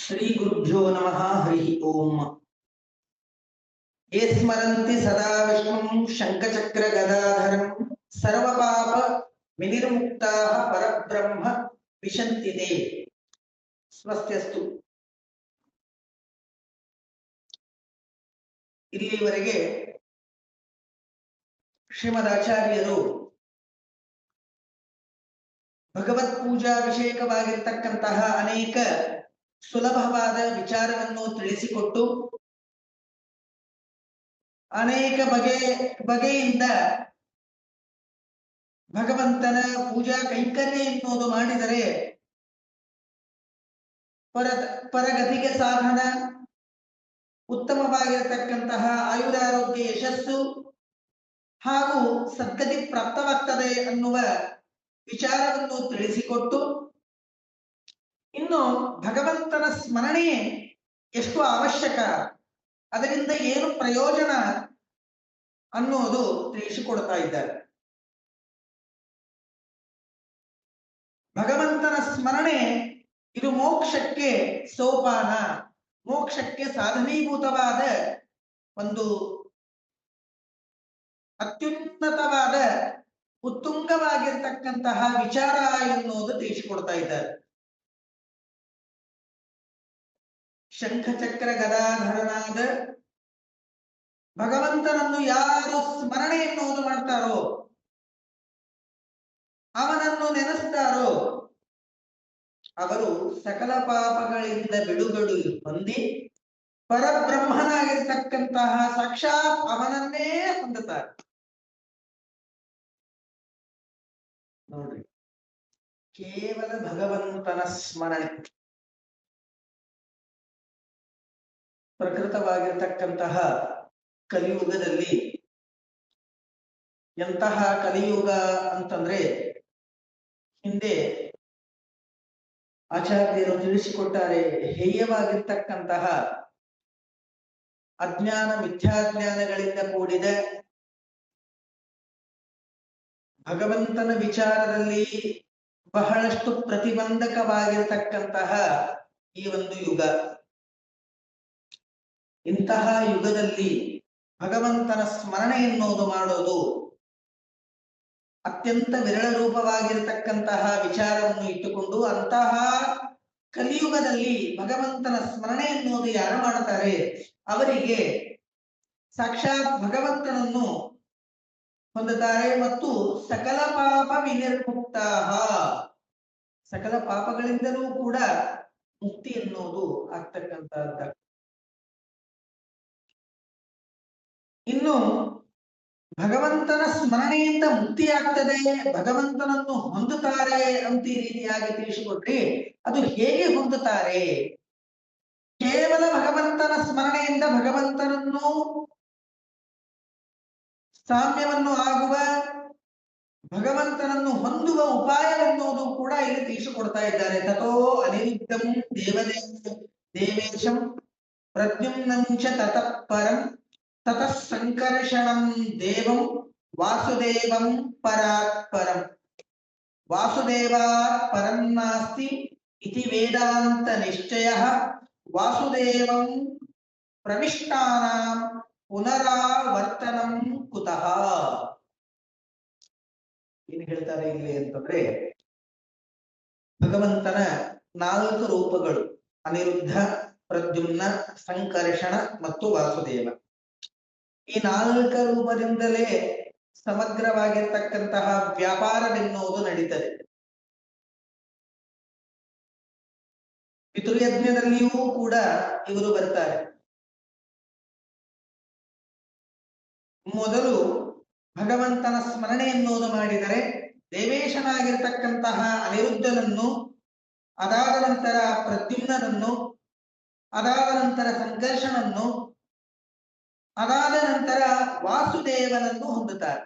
श्री गुरुभ्यो नमः हरि ओम। ये स्मरन्ति सदा विष्णुं शंखचक्र गदाधरं सर्वपाप विनिर्मुक्ताः परब्रह्म विशन्ति ते। ಸ್ವಸ್ತ್ಯಸ್ತು. ಇಲ್ಲಿವರೆಗೆ ಶ್ರೀಮದ್ ಆಚಾರ್ಯರು ಭಗವತ್ ಪೂಜಾ ವಿಷಯಕವಾಗಿರತಕ್ಕಂತಹ ಅನೇಕ ಸುಲಭವಾದ ವಿಚಾರವನ್ನು ತಿಳಿಸಿಕೊಟ್ಟು ಅನೇಕ ಬಗೆಯಿಂದ ಭಗವಂತನ ಪೂಜಾ ಕೈಂಕರ್ಯ ಎನ್ನುವುದು ಮಾಡಿದರೆ ಪರಗತಿಗೆ ಸಾಧನ, ಉತ್ತಮವಾಗಿರತಕ್ಕಂತಹ ಆಯುರಾರೋಗ್ಯ ಯಶಸ್ಸು ಹಾಗೂ ಸದ್ಗತಿ ಪ್ರಾಪ್ತವಾಗ್ತದೆ ಅನ್ನುವ ವಿಚಾರವನ್ನು ತಿಳಿಸಿಕೊಟ್ಟು ಇನ್ನು ಭಗವಂತನ ಸ್ಮರಣೆ ಎಷ್ಟು ಅವಶ್ಯಕ, ಅದರಿಂದ ಏನು ಪ್ರಯೋಜನ ಅನ್ನೋದು ತಿಳಿಸಿಕೊಡ್ತಾ ಇದ್ದಾರೆ. ಭಗವಂತನ ಸ್ಮರಣೆ ಇದು ಮೋಕ್ಷಕ್ಕೆ ಸೋಪಾನ, ಮೋಕ್ಷಕ್ಕೆ ಸಾಧನೀಭೂತವಾದ ಒಂದು ಅತ್ಯುನ್ನತವಾದ ಉತ್ತುಂಗವಾಗಿರ್ತಕ್ಕಂತಹ ವಿಚಾರ ಎನ್ನುವುದು ತಿಳಿಸಿಕೊಡ್ತಾ ಇದ್ದಾರೆ. ಶಂಖಚಕ್ರ ಗದಾಧರನಾದ ಭಗವಂತನನ್ನು ಯಾರು ಸ್ಮರಣೆ ಎನ್ನುವುದು ಮಾಡ್ತಾರೋ, ಅವನನ್ನು ನೆನೆಸ್ತಾರೋ ಅವರು ಸಕಲ ಪಾಪಗಳಿಂದ ಬಿಡುಗಡೆ ಹೊಂದಿ ಪರಬ್ರಹ್ಮನಾಗಿರ್ತಕ್ಕಂತಹ ಸಾಕ್ಷಾತ್ ಅವನನ್ನೇ ಹೊಂದುತ್ತಾರೆ. ನೋಡ್ರಿ, ಕೇವಲ ಭಗವಂತನ ಸ್ಮರಣೆ, ಪ್ರಕೃತವಾಗಿರ್ತಕ್ಕಂತಹ ಕಲಿಯುಗದಲ್ಲಿ ಎಂತಹ ಕಲಿಯುಗ ಅಂತಂದ್ರೆ, ಹಿಂದೆ ಆಚಾರ್ಯರು ತಿಳಿಸಿಕೊಟ್ಟಾರೆ, ಹೇಯವಾಗಿರ್ತಕ್ಕಂತಹ ಅಜ್ಞಾನ ಮಿಥ್ಯಾಜ್ಞಾನಗಳಿಂದ ಕೂಡಿದ ಭಗವಂತನ ವಿಚಾರದಲ್ಲಿ ಬಹಳಷ್ಟು ಪ್ರತಿಬಂಧಕವಾಗಿರ್ತಕ್ಕಂತಹ ಈ ಒಂದು ಯುಗ. ಇಂತಹ ಯುಗದಲ್ಲಿ ಭಗವಂತನ ಸ್ಮರಣೆ ಎನ್ನುವುದು ಮಾಡೋದು ಅತ್ಯಂತ ವಿರಳ ರೂಪವಾಗಿರತಕ್ಕಂತಹ ವಿಚಾರವನ್ನು ಇಟ್ಟುಕೊಂಡು, ಅಂತಹ ಕಲಿಯುಗದಲ್ಲಿ ಭಗವಂತನ ಸ್ಮರಣೆ ಎನ್ನುವುದು ಯಾರು ಮಾಡುತ್ತಾರೆ ಅವರಿಗೆ ಸಾಕ್ಷಾತ್ ಭಗವಂತನನ್ನು ಹೊಂದುತ್ತಾರೆ ಮತ್ತು ಸಕಲ ಪಾಪ ವಿನಿರ್ಮುಕ್ತ, ಸಕಲ ಪಾಪಗಳಿಂದಲೂ ಕೂಡ ಮುಕ್ತಿ ಎನ್ನುವುದು ಆಗ್ತಕ್ಕಂಥದ್ದ. ಇನ್ನು ಭಗವಂತನ ಸ್ಮರಣೆಯಿಂದ ಮುಕ್ತಿಯಾಗ್ತದೆ, ಭಗವಂತನನ್ನು ಹೊಂದುತ್ತಾರೆ ಅಂತ ಈ ರೀತಿಯಾಗಿ ತಿಳಿಸಿಕೊಟ್ರಿ. ಅದು ಹೇಗೆ ಹೊಂದುತ್ತಾರೆ? ಕೇವಲ ಭಗವಂತನ ಸ್ಮರಣೆಯಿಂದ ಭಗವಂತನನ್ನು ಸಾಮ್ಯವನ್ನು ಆಗುವ, ಭಗವಂತನನ್ನು ಹೊಂದುವ ಉಪಾಯವೆನ್ನುವುದು ಕೂಡ ಇಲ್ಲಿ ತಿಳಿಸಿಕೊಡ್ತಾ ಇದ್ದಾರೆ. ತಥೋ ಅನಿರುದ್ಧಂ ದೇವೇಶಂ ಪ್ರದ್ಯುಮ್ನಂ ಚ ತತಃ ಪರಂ ತತಃ ಸಂಕರ್ಷಣಂ ದೇವಂ ವಾಸುದೇವಂ ಪರಾತ್ ಪರಂ ವಾಸುದೇವಾತ್ ಪರಂ ನಾಸ್ತಿ ಇತಿ ವೇದಾಂತ ನಿಶ್ಚಯಃ ವಾಸುದೇವಂ ಪ್ರವಿಷ್ಟಾನಾಂ ಪುನರಾವರ್ತನಂ ಕುತಃ. ಏನು ಹೇಳ್ತಾರೆ ಇಲ್ಲಿ ಅಂತಂದ್ರೆ, ಭಗವಂತನ 4 ರೂಪಗಳು ಅನಿರುದ್ಧ, ಪ್ರದ್ಯುಮ್ನ, ಸಂಕರ್ಷಣ ಮತ್ತು ವಾಸುದೇವ. ಈ 4 ರೂಪದಿಂದಲೇ ಸಮಗ್ರವಾಗಿರ್ತಕ್ಕಂತಹ ವ್ಯಾಪಾರವೆನ್ನುವುದು ನಡೀತದೆ. ಪಿತೃಯಜ್ಞದಲ್ಲಿಯೂ ಕೂಡ ಇವರು ಬರ್ತಾರೆ. ಮೊದಲು ಭಗವಂತನ ಸ್ಮರಣೆ ಎನ್ನುವುದು ಮಾಡಿದರೆ ದೇವೇಶನಾಗಿರ್ತಕ್ಕಂತಹ ಅನಿರುದ್ಧನನ್ನು, ಅದಾದ ನಂತರ ಪ್ರದ್ಯುಮ್ನನನ್ನು, ಅದಾದ ನಂತರ ಸಂಕರ್ಷಣನ್ನು, ಅದಾದ ನಂತರ ವಾಸುದೇವನನ್ನು ಹೊಂದುತ್ತಾರೆ.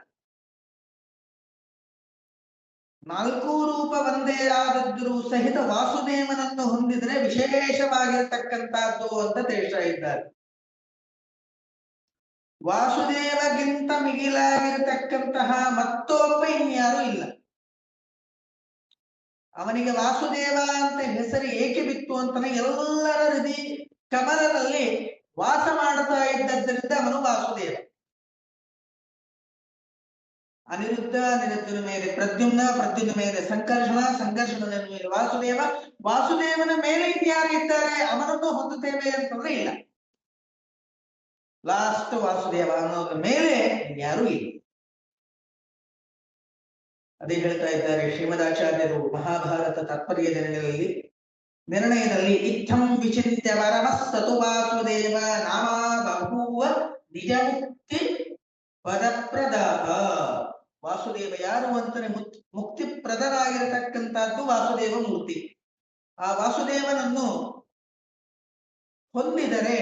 4 ರೂಪ ಒಂದೇ ಆದದ್ರೂ ಸಹಿತ ವಾಸುದೇವನನ್ನು ಹೊಂದಿದರೆ ವಿಶೇಷವಾಗಿರ್ತಕ್ಕಂಥದ್ದು ಅಂತ ತಿಳಿಸ್ತಾ ಇದ್ದಾರೆ. ವಾಸುದೇವಗಿಂತ ಮಿಗಿಲಾಗಿರ್ತಕ್ಕಂತಹ ಮತ್ತೊಬ್ಬ ಇನ್ಯಾರೂ ಇಲ್ಲ. ಅವನಿಗೆ ವಾಸುದೇವ ಅಂತ ಹೆಸರು ಏಕೆ ಬಿತ್ತು ಅಂತಾನೆ ಎಲ್ಲರ ಹೃದಯ ಕಮಲದಲ್ಲಿ ವಾಸ ಮಾಡ್ತಾ ಇದ್ದದ್ದರಿಂದ ಅವನು ವಾಸುದೇವ. ಅನಿರುದ್ಧ, ಅನಿರುದ್ಧನ ಮೇಲೆ ಪ್ರದ್ಯುಮ್ನ, ಪ್ರದ್ಯುಮ್ನ ಮೇಲೆ ಸಂಕರ್ಷಣ, ಸಂಕರ್ಷಣನ ಮೇಲೆ ವಾಸುದೇವ, ವಾಸುದೇವನ ಮೇಲೆ ಇನ್ಯಾರು ಇದ್ದಾರೆ ಅವನನ್ನು ಹೊಂದುತ್ತೇವೆ ಅಂತಂದ್ರೆ ಇಲ್ಲ. ಲಾಸ್ಟ್ ವಾಸುದೇವ ಅನ್ನೋದ್ರ ಮೇಲೆ ಯಾರು ಇಲ್ಲ. ಅದೇ ಹೇಳ್ತಾ ಇದ್ದಾರೆ ಶ್ರೀಮದಾಚಾರ್ಯರು ಮಹಾಭಾರತ ತಾತ್ಪರ್ಯ ನಿರ್ಣಯದಲ್ಲಿ ಇತ್ತಂ ವಿಚಿತ್ಯ ಪರಮಸ್ತತು ವಾಸುದೇವ ನಾಮ ಬಹೂವ ನಿಜ ಮುಕ್ತಿ ಪದಪ್ರದಾಹ. ವಾಸುದೇವ ಯಾರು ಅಂತಾನೆ ಮುಕ್ತಿ ಪ್ರದರಾಗಿರತಕ್ಕಂಥದ್ದು ವಾಸುದೇವ ಮೂರ್ತಿ. ಆ ವಾಸುದೇವನನ್ನು ಹೊಂದಿದರೆ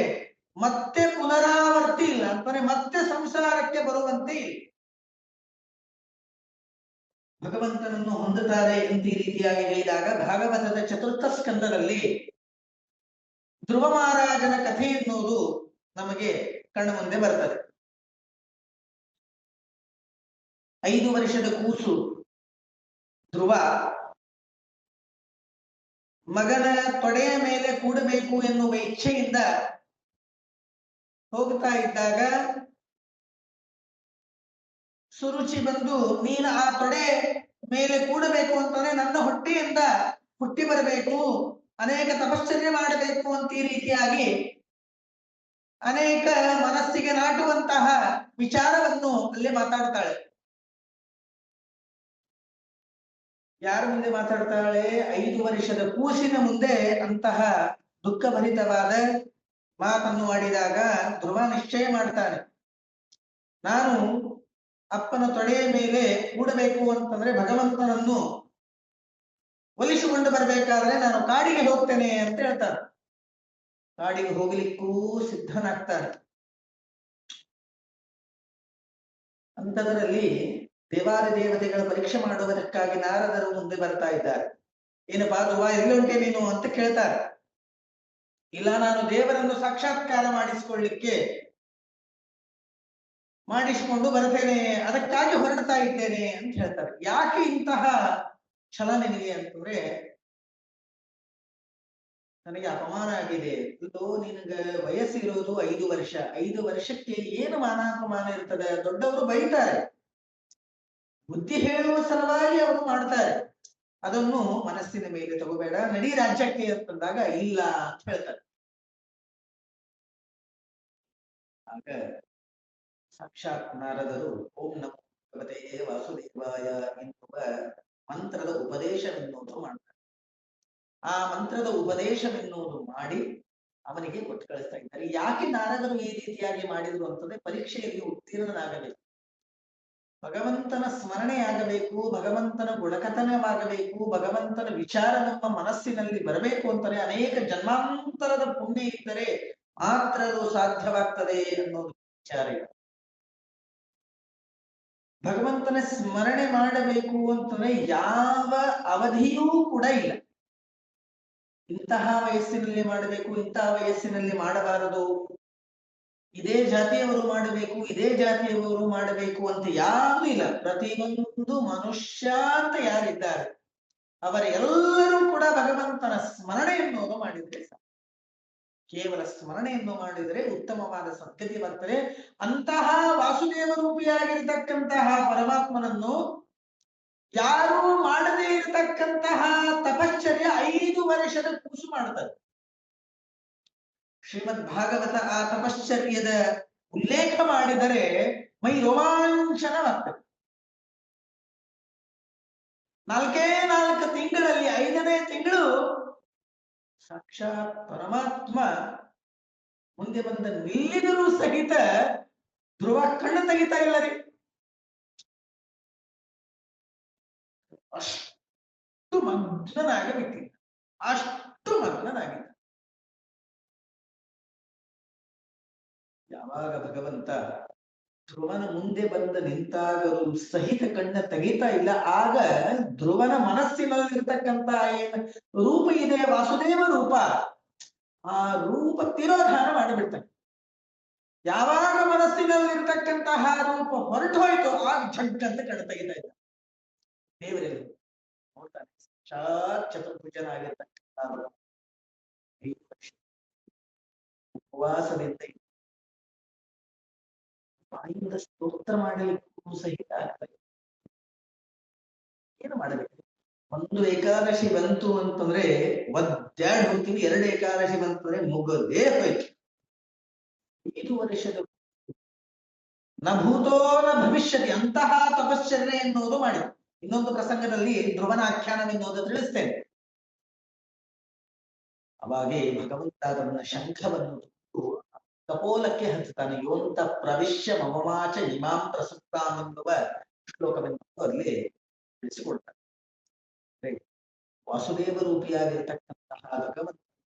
ಮತ್ತೆ ಪುನರಾವರ್ತಿ ಇಲ್ಲ ಅಂತಾನೆ, ಮತ್ತೆ ಸಂಸಾರಕ್ಕೆ ಬರುವಂತೆ ಇಲ್ಲ. ಭಗವಂತನನ್ನು ಹೊಂದುತ್ತಾರೆ ಅಂತ ಈ ರೀತಿಯಾಗಿ ಹೇಳಿದಾಗ ಭಾಗವತದ ಚತುರ್ಥ ಸ್ಕಂದದಲ್ಲಿ ಧ್ರುವ ಮಹಾರಾಜನ ಕಥೆ ಎನ್ನುವುದು ನಮಗೆ ಕಣ್ಣ ಮುಂದೆ ಬರ್ತದೆ. 5 ವರ್ಷದ ಕೂಸು ಧ್ರುವ ಮಗನ ತೊಡೆಯ ಮೇಲೆ ಕೂಡಬೇಕು ಎನ್ನುವ ಇಚ್ಛೆಯಿಂದ ಹೋಗ್ತಾ ಇದ್ದಾಗ ಸುರುಚಿ ಬಂದು, ನೀನು ಆ ತೊಡೆ ಮೇಲೆ ಕೂಡಬೇಕು ಅಂತಾನೆ ನನ್ನ ಹೊಟ್ಟೆಯಿಂದ ಹುಟ್ಟಿ ಬರಬೇಕು, ಅನೇಕ ತಪಶ್ಚರ್ಯ ಮಾಡಬೇಕು ಅಂತ ಈ ರೀತಿಯಾಗಿ ಅನೇಕ ಮನಸ್ಸಿಗೆ ನಾಟುವಂತಹ ವಿಚಾರವನ್ನು ಅಲ್ಲಿ ಮಾತಾಡ್ತಾಳೆ. ಯಾರ ಮುಂದೆ ಮಾತಾಡ್ತಾಳೆ? 5 ವರ್ಷದ ಕೂಸಿನ ಮುಂದೆ ಅಂತಹ ದುಃಖಭರಿತವಾದ ಮಾತನ್ನು ಆಡಿದಾಗ ಧ್ರುವ ನಿಶ್ಚಯ ಮಾಡ್ತಾನೆ, ನಾನು ಅಪ್ಪನ ತೊಡೆಯ ಮೇಲೆ ಕೂಡಬೇಕು ಅಂತಂದ್ರೆ ಭಗವಂತನನ್ನು ಒಲಿಸಿಕೊಂಡು ಬರಬೇಕಾದ್ರೆ ನಾನು ಕಾಡಿಗೆ ಹೋಗ್ತೇನೆ ಅಂತ ಹೇಳ್ತಾನೆ. ಕಾಡಿಗೆ ಹೋಗ್ಲಿಕ್ಕೂ ಸಿದ್ಧನಾಗ್ತಾನೆ. ಅಂಥದರಲ್ಲಿ ದೇವಾದಿ ದೇವತೆಗಳ ಪರೀಕ್ಷೆ ಮಾಡುವುದಕ್ಕಾಗಿ ನಾರದರು ಮುಂದೆ ಬರ್ತಾ ಇದ್ದಾರೆ. ಏನಪ್ಪಾ ಧ್ರುವ, ಎಲ್ಲುಂಟೆ ನೀನು ಅಂತ ಕೇಳ್ತಾರೆ. ಇಲ್ಲ, ನಾನು ದೇವರನ್ನು ಸಾಕ್ಷಾತ್ಕಾರ ಮಾಡಿಸಿಕೊಂಡು ಬರ್ತೇನೆ, ಅದಕ್ಕಾಗಿ ಹೊರಡ್ತಾ ಇದ್ದೇನೆ ಅಂತ ಹೇಳ್ತಾರೆ. ಯಾಕೆ ಇಂತಹ ಛಲ ನಿನಗೆ ಅಂತಂದ್ರೆ, ನನಗೆ ಅಪಮಾನ ಆಗಿದೆ. ಇದು ನಿನಗ ವಯಸ್ಸಿರೋದು 5 ವರ್ಷ. 5 ವರ್ಷಕ್ಕೆ ಏನು ಮಾನಾಪಮಾನ ಇರ್ತದೆ? ದೊಡ್ಡವರು ಬೈತಾರೆ, ಬುದ್ಧಿ ಹೇಳುವ ಸಲುವಾಗಿ ಅವರು ಮಾಡ್ತಾರೆ. ಅದನ್ನು ಮನಸ್ಸಿನ ಮೇಲೆ ತಗೋಬೇಡ, ನಡಿ ರಾಜ್ಯಕ್ಕೆ ಅಂತಂದಾಗ ಇಲ್ಲ ಅಂತ ಹೇಳ್ತಾರೆ. ಆಗ ಸಾಕ್ಷಾತ್ ನಾರದರು ಓಂ ನಮೋ ಭಗವತೆ ವಾಸುದೇವಾಯ ಎನ್ನುವ ಮಂತ್ರದ ಉಪದೇಶವೆನ್ನುವುದು ಮಾಡ್ತಾರೆ. ಆ ಮಂತ್ರದ ಉಪದೇಶವೆನ್ನುವುದು ಮಾಡಿ ಅವನಿಗೆ ಕೊಟ್ಟು ಕಳಿಸ್ತಾ ಇದ್ದಾರೆ. ಯಾಕೆ ನಾರದರು ಈ ರೀತಿಯಾಗಿ ಮಾಡಿದ್ರು ಅಂತಂದ್ರೆ, ಪರೀಕ್ಷೆಯಲ್ಲಿ ಉತ್ತೀರ್ಣನಾಗಬೇಕು, ಭಗವಂತನ ಸ್ಮರಣೆಯಾಗಬೇಕು, ಭಗವಂತನ ಗುಣಕಥನವಾಗಬೇಕು, ಭಗವಂತನ ವಿಚಾರ ನಮ್ಮ ಮನಸ್ಸಿನಲ್ಲಿ ಬರಬೇಕು ಅಂತಾನೆ ಅನೇಕ ಜನ್ಮಾಂತರದ ಪುಣ್ಯ ಇದ್ದರೆ ಮಾತ್ರ ಅದು ಸಾಧ್ಯವಾಗ್ತದೆ ಅನ್ನೋದು ವಿಚಾರ ಇದೆ. ಭಗವಂತನ ಸ್ಮರಣೆ ಮಾಡಬೇಕು ಅಂತಂದ್ರೆ ಯಾವ ಅವಧಿಯೂ ಕೂಡ ಇಲ್ಲ. ಇಂತಹ ವಯಸ್ಸಿನಲ್ಲಿ ಮಾಡಬೇಕು, ಇಂತಹ ವಯಸ್ಸಿನಲ್ಲಿ ಮಾಡಬಾರದು, ಇದೇ ಜಾತಿಯವರು ಮಾಡಬೇಕು, ಇದೇ ಜಾತಿಯವರು ಮಾಡಬೇಕು ಅಂತ ಯಾರು ಇಲ್ಲ. ಪ್ರತಿಯೊಂದು ಮನುಷ್ಯ ಅಂತ ಯಾರಿದ್ದಾರೆ ಅವರೆಲ್ಲರೂ ಕೂಡ ಭಗವಂತನ ಸ್ಮರಣೆಯನ್ನು ಮಾಡಿದ್ರೆ ಸಾಕು. ಕೇವಲ ಸ್ಮರಣೆಯನ್ನು ಮಾಡಿದರೆ ಉತ್ತಮವಾದ ಸದ್ಗತಿ ಬರ್ತದೆ. ಅಂತಹ ವಾಸುದೇವ ರೂಪಿಯಾಗಿರ್ತಕ್ಕಂತಹ ಪರಮಾತ್ಮನನ್ನು ಯಾರು ಮಾಡದೇ ಇರತಕ್ಕಂತಹ ತಪಶ್ಚರ್ಯ 5 ವರ್ಷದ ಕೂಸು ಮಾಡ್ತಾರೆ. ಶ್ರೀಮದ್ ಭಾಗವತ ಆ ತಪಶ್ಚರ್ಯದ ಉಲ್ಲೇಖ ಮಾಡಿದರೆ ಮೈ ರೋಮಾಂಚನವಾಗ್ತದೆ. 4 ತಿಂಗಳಲ್ಲಿ 5ನೇ ತಿಂಗಳು ಸಾಕ್ಷಾತ್ ಪರಮಾತ್ಮ ಮುಂದೆ ಬಂದ ನಿಲ್ಲಿದರೂ ಸಹಿತ ಧ್ರುವ ಕಣ್ಣು ತೆಗಿತಾ ಇಲ್ಲ ರೀ. ಅಷ್ಟು ಮಗ್ನನಾಗಿಬಿಟ್ಟಿದ್ದ, ಅಷ್ಟು ಮಗ್ನನಾಗಿದ್ದ. ಯಾವಾಗ ಭಗವಂತ ಧ್ರುವನ ಮುಂದೆ ಬಂದ ನಿಂತಾಗಲೂ ಸಹಿತ ಕಣ್ಣ ತೆಗಿತಾ ಇಲ್ಲ, ಆಗ ಧ್ರುವನ ಮನಸ್ಸಿನಲ್ಲಿರ್ತಕ್ಕಂಥ ಏನ್ ರೂಪ ಇದೆ, ವಾಸುದೇವ ರೂಪ, ಆ ರೂಪ ತಿರೋಧಾನ ಮಾಡಿಬಿಡ್ತಾನೆ. ಯಾವಾಗ ಮನಸ್ಸಿನಲ್ಲಿರ್ತಕ್ಕಂತಹ ರೂಪ ಹೊರಟು ಹೋಯ್ತು ಆಗ ಝಗ್ ಅಂತ ಕಣ್ಣ ತೆಗಿತಾ ಇದ್ದ. ದೇವರಲ್ಲಿ ನೋಡ್ತಾನೆ, ಸಾಕ್ಷಾತ್ ಚತುರ್ಭುಜನಾಗಿರ್ತಕ್ಕಂಥ 5 ವರ್ಷ ಉಪವಾಸದಿಂದ ಬಾಯಿಂದ ಸ್ತೋತ್ರ ಮಾಡಲಿಕ್ಕೂ ಸಹಿತ ಆಗ್ತದೆ. ಏನು ಮಾಡಬೇಕು? ಒಂದು ಏಕಾದಶಿ ಬಂತು ಅಂತಂದ್ರೆ ಒದ್ದಾಡಿ ಹೋಗ್ತೀವಿ, 2 ಏಕಾದಶಿ ಬಂತಂದ್ರೆ ಮುಗದೇ ಹೋಯ್ತು. 5 ವರ್ಷದ ನ ಭೂತೋ ನ ಭವಿಷ್ಯತಿ ಅಂತಹ ತಪಶ್ಚರ್ಯ ಎನ್ನುವುದು ಮಾಡಿ. ಇನ್ನೊಂದು ಪ್ರಸಂಗದಲ್ಲಿ ಧ್ರುವನ ಆಖ್ಯಾನವೆನ್ನುವುದು ತಿಳಿಸ್ತೇನೆ. ಅವಾಗೆ ಭಗವಂತ ಅದನ್ನ ಶಂಖವನ್ನು ಕಪೋಲಕ್ಕೆ ಹಚ್ಚುತ್ತಾನೆ. ಯೋಂತ ಪ್ರವಿಶ್ಯ ಮಮವಾಚ ಇಮಾಂ ಪ್ರಸಕ್ತಾಮೆನ್ನುವ ಶ್ಲೋಕವೆನ್ನು ಅಲ್ಲಿ ತಿಳಿಸಿಕೊಡ್ತಾನೆ. ವಾಸುದೇವ ರೂಪಿಯಾಗಿರ್ತಕ್ಕಂತಹ ಭಗವಂತ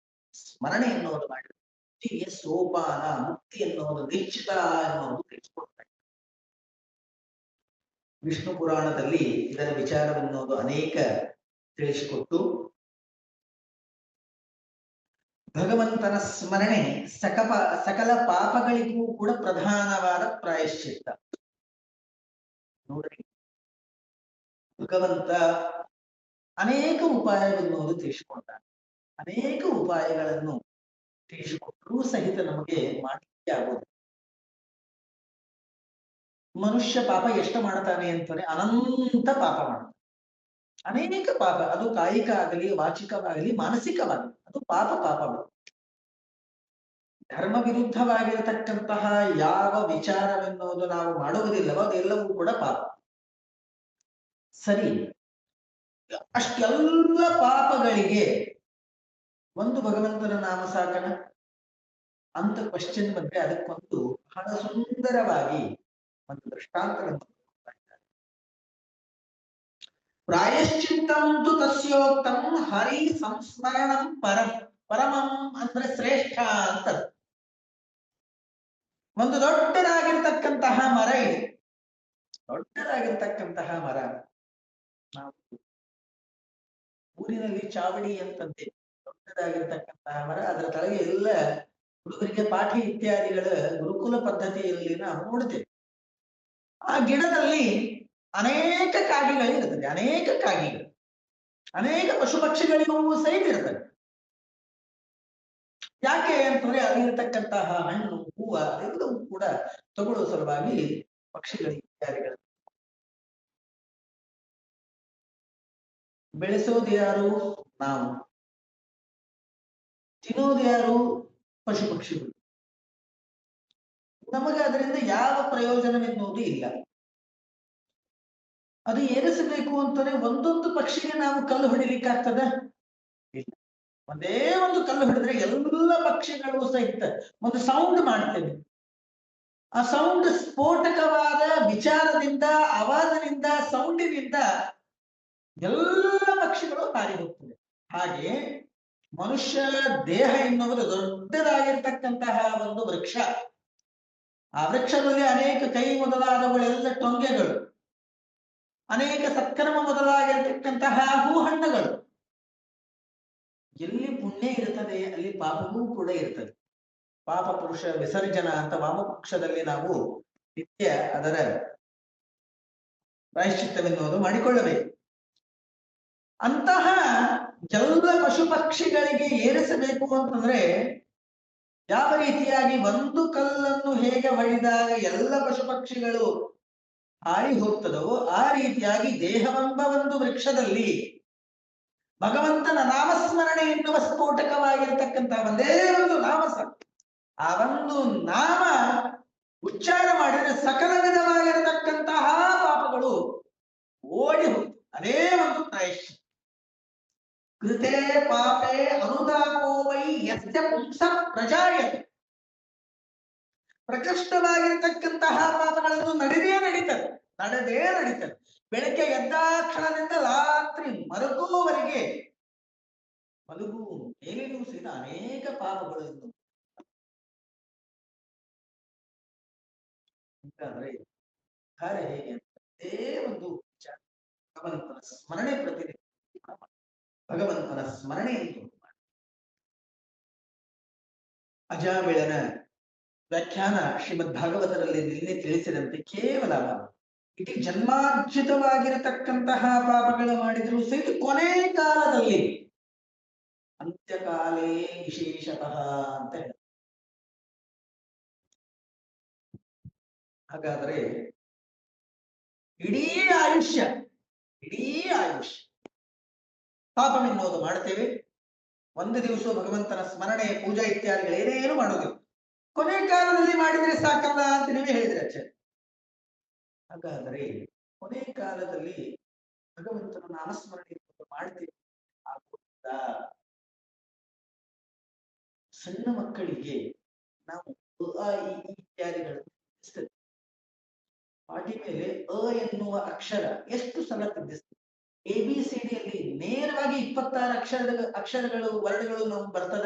ಸ್ಮರಣೆ ಎನ್ನುವುದು ಮಾಡಿ ಮುಕ್ತಿಗೆ ಸೋಪಾನ, ಮುಕ್ತಿ ಎನ್ನುವುದು ನಿಶ್ಚಿತ ಎನ್ನುವುದು ತಿಳಿಸಿಕೊಡ್ತಾರೆ. ವಿಷ್ಣು ಪುರಾಣದಲ್ಲಿ ಇದರ ವಿಚಾರವೆನ್ನುವುದು ಅನೇಕ ತಿಳಿಸಿಕೊಟ್ಟು ಭಗವಂತನ ಸ್ಮರಣೆ ಸಕಲ ಪಾಪಗಳಿಗೂ ಕೂಡ ಪ್ರಧಾನವಾದ ಪ್ರಾಯಶ್ಚಿತ್ತ. ನೋಡ್ರಿ, ಭಗವಂತ ಅನೇಕ ಉಪಾಯವೆನ್ನುವುದು ತಿಳಿಸಿಕೊಡ್ತಾನೆ. ಅನೇಕ ಉಪಾಯಗಳನ್ನು ತಿಳಿಸಿಕೊಟ್ಟರೂ ಸಹಿತ ನಮಗೆ ಮಾಡಲಿಕ್ಕೆ ಆಗೋದು. ಮನುಷ್ಯ ಪಾಪ ಎಷ್ಟು ಮಾಡ್ತಾನೆ ಅಂತಾನೆ ಅನಂತ ಪಾಪ ಮಾಡ್ತಾನೆ. ಅನೇಕ ಪಾಪ, ಅದು ಕಾಯಿಕ ಆಗಲಿ, ವಾಚಿಕವಾಗಲಿ, ಮಾನಸಿಕವಾಗಲಿ, ಅದು ಪಾಪಗಳು. ಧರ್ಮ ವಿರುದ್ಧವಾಗಿರತಕ್ಕಂತಹ ಯಾವ ವಿಚಾರವೆನ್ನುವುದು ನಾವು ಮಾಡುವುದಿಲ್ಲವೋ ಅದೆಲ್ಲವೂ ಕೂಡ ಪಾಪ. ಸರಿ, ಅಷ್ಟೆಲ್ಲ ಪಾಪಗಳಿಗೆ ಒಂದು ಭಗವಂತನ ನಾಮ ಸಾಕನ ಅಂತ ಕ್ವಶನ್ ಬಂದ್ರೆ ಅದಕ್ಕೊಂದು ಬಹಳ ಸುಂದರವಾಗಿ ಒಂದು ದೃಷ್ಟಾಂತವನ್ನು ಕೊಡ್ತಾ ಇದ್ದಾರೆ. ಪ್ರಾಯಶ್ಚಿತ್ತಂತು ತಸ್ಯೋಕ್ತಂ ಹರಿ ಸಂಸ್ಮರಣಂ ಪರಮಂ ಅಂದ್ರೆ ಶ್ರೇಷ್ಠ ಅಂತ. ಒಂದು ದೊಡ್ಡದಾಗಿರ್ತಕ್ಕಂತಹ ಮರ ಇದೆ. ದೊಡ್ಡದಾಗಿರ್ತಕ್ಕಂತಹ ಮರ ನಾವು ಊರಿನಲ್ಲಿ ಚಾವಡಿ ಅಂತಂತೆ. ದೊಡ್ಡದಾಗಿರ್ತಕ್ಕಂತಹ ಮರ, ಅದರ ತಳಗೆ ಎಲ್ಲ ಹುಡುಗರಿಗೆ ಪಾಠ ಇತ್ಯಾದಿಗಳ ಗುರುಕುಲ ಪದ್ಧತಿಯಲ್ಲಿ ನಾವು ನೋಡ್ತೇವೆ. ಆ ಗಿಡದಲ್ಲಿ ಅನೇಕ ಕಾಗಿಗಳಿರುತ್ತದೆ, ಅನೇಕ ಕಾಗಿಗಳು, ಅನೇಕ ಪಶು ಪಕ್ಷಿಗಳಿಗೂ ಸಹಿತ ಇರ್ತದೆ. ಯಾಕೆ ಅಂತಂದ್ರೆ ಅಲ್ಲಿರ್ತಕ್ಕಂತಹ ಹಣ್ಣು, ಹೂವು ಎಲ್ಲವೂ ಕೂಡ ತಗೊಳ್ಳುವ ಸಲುವಾಗಿ ಪಕ್ಷಿಗಳಿಗೆ ಇತ್ಯಾದಿಗಳು. ಬೆಳೆಸೋದು ಯಾರು? ನಾವು. ತಿನ್ನೋದು ಯಾರು? ಪಶು ಪಕ್ಷಿಗಳು. ನಮಗೆ ಅದರಿಂದ ಯಾವ ಪ್ರಯೋಜನವೆನ್ನುವುದು ಇಲ್ಲ. ಅದು ಏರಿಸಬೇಕು ಅಂತಾನೆ ಒಂದೊಂದು ಪಕ್ಷಿಗೆ ನಾವು ಕಲ್ಲು ಹೊಡಿಲಿಕ್ಕಾಗ್ತದ? ಇಲ್ಲ. ಒಂದೇ ಒಂದು ಕಲ್ಲು ಹಿಡಿದ್ರೆ ಎಲ್ಲ ಪಕ್ಷಿಗಳು ಸಹಿತ ಒಂದು ಸೌಂಡ್ ಮಾಡ್ತೇವೆ. ಆ ಸೌಂಡ್ ಸ್ಫೋಟಕವಾದ ವಿಚಾರದಿಂದ, ಆವಾಜನಿಂದ, ಸೌಂಡಿನಿಂದ ಎಲ್ಲ ಪಕ್ಷಿಗಳು ಹಾರಿ ಹೋಗ್ತದೆ. ಹಾಗೆ ಮನುಷ್ಯ ದೇಹ ಎನ್ನುವುದು ದೊಡ್ಡದಾಗಿರ್ತಕ್ಕಂತಹ ಒಂದು ವೃಕ್ಷ. ಆ ವೃಕ್ಷದಲ್ಲಿ ಅನೇಕ ಕೈ ಮೊದಲಾದವುಗಳೆಲ್ಲ ಟೊಂಗೆಗಳು, ಅನೇಕ ಸತ್ಕರ್ಮ ಮೊದಲಾಗಿರ್ತಕ್ಕಂತಹ ಹೂ ಹಣ್ಣುಗಳು. ಎಲ್ಲಿ ಪುಣ್ಯ ಇರ್ತದೆ ಅಲ್ಲಿ ಪಾಪವೂ ಕೂಡ ಇರ್ತದೆ. ಪಾಪ ಪುರುಷ ವಿಸರ್ಜನ ಅಂತ ವಾಮಪಕ್ಷದಲ್ಲಿ ನಾವು ನಿತ್ಯ ಅದರ ಪ್ರಾಯಶ್ಚಿತ್ತವೆನ್ನುವುದು ಮಾಡಿಕೊಳ್ಳಬೇಕು. ಅಂತಹ ಎಲ್ಲ ಪಶು ಪಕ್ಷಿಗಳಿಗೆ ಏರಿಸಬೇಕು ಅಂತಂದ್ರೆ ಯಾವ ರೀತಿಯಾಗಿ ಒಂದು ಕಲ್ಲನ್ನು ಹೇಗೆ ಹೊಡೆದಾಗ ಎಲ್ಲ ಪಶು ಪಕ್ಷಿಗಳು ಹಾರಿ ಹೋಗ್ತದೋ ಆ ರೀತಿಯಾಗಿ ದೇಹವೆಂಬ ಒಂದು ವೃಕ್ಷದಲ್ಲಿ ಭಗವಂತನ ನಾಮಸ್ಮರಣೆ ಎನ್ನುವ ಸ್ಫೋಟಕವಾಗಿರ್ತಕ್ಕಂಥ ಒಂದೇ ಒಂದು ನಾಮ ಸಾಕು. ಆ ಒಂದು ನಾಮ ಉಚ್ಚಾರ ಮಾಡಿದ್ರೆ ಸಕಲ ವಿಧವಾಗಿರತಕ್ಕಂತಹ ಪಾಪಗಳು ಓಡಿ ಹೋಗ್ತವೆ. ಅದೇ ಒಂದು ಪ್ರಾಯಶ್ಚಿತ್ತ. ಕೃತೆ ಪಾಪೆ ಅನುದಾಪೋ ವೈ ಯಸ್ಯ ಪುಂಸ ಪ್ರಜಾಯತೆ. ಪ್ರಕೃಷ್ಟವಾಗಿರ್ತಕ್ಕಂತಹ ಪಾಪಗಳನ್ನು ನಡೆದೇ ನಡೀತದೆ. ಬೆಳಗ್ಗೆ ಎದ್ದಾಕ್ಷಣದಿಂದ ರಾತ್ರಿ ಮಲಗುವವರೆಗೆ ಮೇಲಿನೂ ಸಹಿತ ಅನೇಕ ಪಾಪಗಳನ್ನು ಅಂತಂದ್ರೆ ಹೇಗೆ ಅದೇ ಒಂದು ವಿಚಾರ. ಭಗವಂತನ ಸ್ಮರಣೆ ಪ್ರತಿನಿತ್ಯ ಭಗವಂತನ ಸ್ಮರಣೆ ಅಜಾಮಿಳನ ವ್ಯಾಖ್ಯಾನ ಶ್ರೀಮದ್ ಭಾಗವತರಲ್ಲಿ ನಿನ್ನೆ ತಿಳಿಸಿದಂತೆ ಕೇವಲ ಇಡೀ ಜನ್ಮಾರ್ಜಿತವಾಗಿರತಕ್ಕಂತಹ ಪಾಪಗಳು ಮಾಡಿದ್ರು ಸಹಿತ ಕೊನೆ ಕಾಲದಲ್ಲಿ ಅಂತ್ಯಕಾಲೇ ವಿಶೇಷತಃ ಅಂತ ಹೇಳ. ಹಾಗಾದ್ರೆ ಇಡೀ ಆಯುಷ್ಯ ಪಾಪವೆನ್ನುವುದು ಮಾಡ್ತೇವೆ. ಒಂದು ದಿವಸ ಭಗವಂತನ ಸ್ಮರಣೆ, ಪೂಜಾ ಇತ್ಯಾದಿಗಳು ಏನೇನು ಮಾಡೋದಿಲ್ಲ. ಕೊನೆ ಕಾಲದಲ್ಲಿ ಮಾಡಿದ್ರೆ ಸಾಕಲ್ಲ ಅಂತ ನೀವೇ ಹೇಳಿದ್ರೆ ಅಚ್ಚ. ಹಾಗಾದರೆ ಕೊನೆ ಕಾಲದಲ್ಲಿ ಭಗವಂತನ ನಾಮಸ್ಮರಣೆ ಮಾಡ್ತೇವೆ ಆಗುತ್ತ. ಸಣ್ಣ ಮಕ್ಕಳಿಗೆ ನಾವು ಇತ್ಯಾದಿಗಳನ್ನು ಪಾಟಿ ಮೇಲೆ ಅ ಎನ್ನುವ ಅಕ್ಷರ ಎಷ್ಟು ಸಲ ತಿದ್ದಿಸ್ತೇವೆ. ABCDಯಲ್ಲಿ ನೇರವಾಗಿ 26 ಅಕ್ಷರಗಳು ವರ್ಣಗಳು ನಾವು ಬರ್ತದ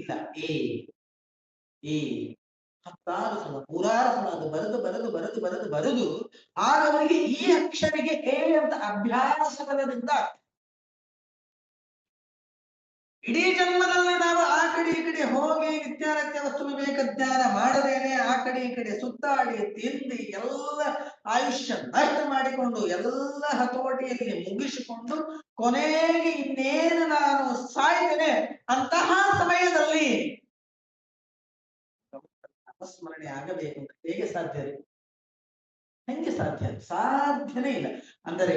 ಇಲ್ಲ. ಎ 16 ಸಲ 106 ಸಲ ಅದು ಬರೆದು ಆಗ ಅವರಿಗೆ ಈ ಅಕ್ಷರಿಗೆ ಎ ಅಂತ ಅಭ್ಯಾಸ ಬಲದಿಂದ ಇಡೀ ಜನ್ಮದಲ್ಲಿ ನಾವು ಆ ಕಡೆ ಈ ಕಡೆ ಹೋಗಿ ನಿತ್ಯಾನತ್ಯ ವಸ್ತು ವಿವೇಕ ಜ್ಞಾನ ಮಾಡದೇನೆ ಆ ಕಡೆ ಈ ಕಡೆ ಸುತ್ತಾಡಿ ತಿಂದಿ ಎಲ್ಲ ಆಯುಷ್ಯ ನಷ್ಟ ಮಾಡಿಕೊಂಡು ಎಲ್ಲ ಹತೋಟಿಯಲ್ಲಿ ಮುಗಿಸಿಕೊಂಡು ಕೊನೆಗೆ ಇನ್ನೇನು ನಾನು ಸಾಯ್ತೇನೆ ಅಂತಹ ಸಮಯದಲ್ಲಿ ನಾಮಸ್ಮರಣೆ ಆಗಬೇಕು ಅಂತ ಹೇಗೆ ಸಾಧ್ಯ? ಹೆಂಗೆ ಸಾಧ್ಯ? ಸಾಧ್ಯನೇ ಇಲ್ಲ. ಅಂದರೆ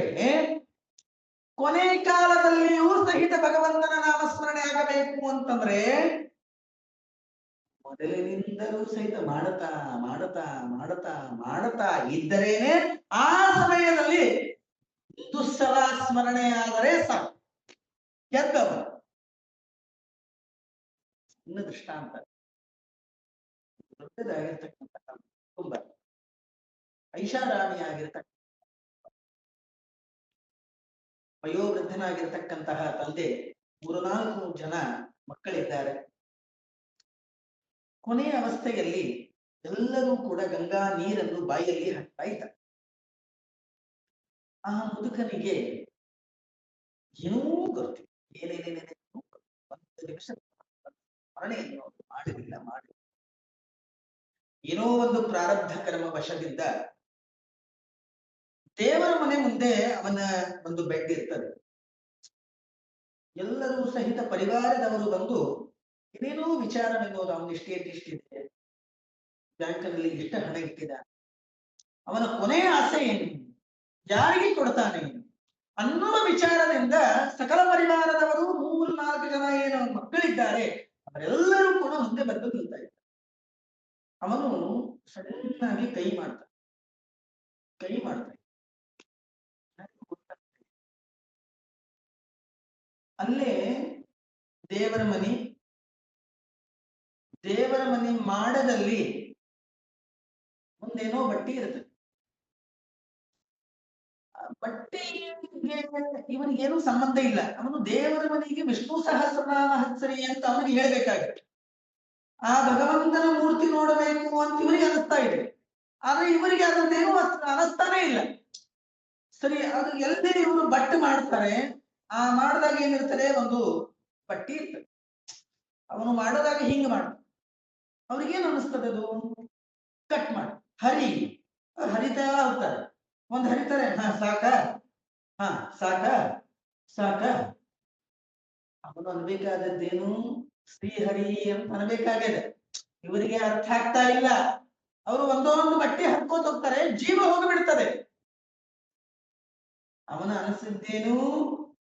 ಕೊನೆ ಕಾಲದಲ್ಲಿಯೂ ಸಹಿತ ಭಗವಂತನ ನಾಮಸ್ಮರಣೆ ಆಗಬೇಕು ಅಂತಂದ್ರೆ ಮೊದಲಿನಿಂದಲೂ ಸಹಿತ ಮಾಡುತ್ತಾ ಇದ್ದರೇನೆ ಆ ಸಮಯದಲ್ಲಿ ದುಸ್ಸಲ ಸ್ಮರಣೆ ಆದರೆ ಸಾಕು. ಗೆದ್ದವ ಇನ್ನು ದೃಷ್ಟಾಂತ ದೊಡ್ಡದಾಗಿರ್ತಕ್ಕಂತಹ ಕುಟುಂಬ, ಐಷಾರಾಮಿಯಾಗಿರ್ತಕ್ಕಂಥ ವಯೋವೃದ್ಧನಾಗಿರ್ತಕ್ಕಂತಹ ತಂದೆ, 3-4 ಜನ ಮಕ್ಕಳಿದ್ದಾರೆ. ಕೊನೆಯ ಅವಸ್ಥೆಯಲ್ಲಿ ಎಲ್ಲರೂ ಕೂಡ ಗಂಗಾ ನೀರನ್ನು ಬಾಯಲ್ಲಿ ಹಾಕ್ತಾ ಇದ್ದಾರೆ. ಆ ಮುದುಕನಿಗೆ ಏನೂ ಗೊತ್ತಿಲ್ಲ, ಏನೇನೇನೇನೇನೋ 1 ನಿಮಿಷ ಸ್ಮರಣೆಯನ್ನು ಮಾಡಲಿಲ್ಲ. ಏನೋ ಒಂದು ಪ್ರಾರಬ್ಧ ಕರ್ಮ ವಶದಿಂದ ದೇವರ ಮನೆ ಮುಂದೆ ಅವನ ಒಂದು ಬೆಡ್ ಇರ್ತದೆ. ಎಲ್ಲರೂ ಸಹಿತ ಪರಿವಾರದವರು ಬಂದು ಏನೇನೋ ವಿಚಾರ ಎನ್ನುವುದು, ಅವನು ಇಷ್ಟಿದೆ, ಬ್ಯಾಂಕ್ನಲ್ಲಿ ಇಷ್ಟ ಹಣ ಇಟ್ಟಿದ, ಅವನ ಕೊನೆಯ ಆಸೆ ಏನು, ಯಾರಿಗೆ ಕೊಡ್ತಾನೆ ಅನ್ನುವ ವಿಚಾರದಿಂದ ಸಕಲ ಪರಿವಾರದವರು 3-4 ಜನ ಏನು ಮಕ್ಕಳಿದ್ದಾರೆ ಅವರೆಲ್ಲರೂ ಕೂಡ ಮುಂದೆ ಬಂದು ನಿಲ್ತಾ ಇದ್ದಾರೆ. ಅವನು ಸಡನ್ನಾಗಿ ಕೈ ಮಾಡ್ತಾನೆ. ಅಲ್ಲೇ ದೇವರ ಮನೆ ಮಾಡದಲ್ಲಿ ಒಂದೇನೋ ಬಟ್ಟಿ ಇರುತ್ತೆ. ಬಟ್ಟೆಗೆ ಇವನಿಗೇನು ಸಂಬಂಧ ಇಲ್ಲ. ಅವನು ದೇವರ ಮನೆಗೆ ವಿಷ್ಣು ಸಹಸ್ರನಾಮ ಹಚ್ಚರಿ ಅಂತ ಅವನಿಗೆ ಹೇಳ್ಬೇಕಾಗುತ್ತೆ. ಆ ಭಗವಂತನ ಮೂರ್ತಿ ನೋಡಬೇಕು ಅಂತ ಇವರಿಗೆ ಅನಿಸ್ತಾ ಇದೆ. ಆದ್ರೆ ಇವರಿಗೆ ಅದನ್ನೇನು ಅನಿಸ್ತಾನೆ ಇಲ್ಲ. ಸರಿ, ಅದು ಎಲ್ಲೇ ಇವರು ಬಟ್ಟೆ ಮಾಡ್ತಾರೆ. ಆ ಮಾಡಿದಾಗ ಏನಿರ್ತದೆ, ಒಂದು ಬಟ್ಟಿ ಇರ್ತದೆ. ಅವನು ಮಾಡೋದಾಗ ಹಿಂಗೆ ಮಾಡ್ತಾನೆ. ಅವ್ರಿಗೇನು ಅನಿಸ್ತದೆ, ಅದು ಕಟ್ ಮಾಡಿ ಹರಿತಾ ಹೋಗ್ತಾರೆ. ಒಂದು ಹರಿತಾರೆ, ಸಾಕ. ಅವನು ಅನ್ಬೇಕಾದದ್ದೇನು ಶ್ರೀಹರಿ ಅಂತ ಅನ್ಬೇಕಾಗಿದೆ. ಇವರಿಗೆ ಅರ್ಥ ಆಗ್ತಾ ಇಲ್ಲ. ಅವರು ಒಂದೊಂದು ಬಟ್ಟೆ ಹಾಕೋತ ಹೋಗ್ತಾರೆ, ಜೀವ ಹೋಗಿಬಿಡ್ತದೆ. ಅವನ ಅನಿಸಿದ್ದೇನು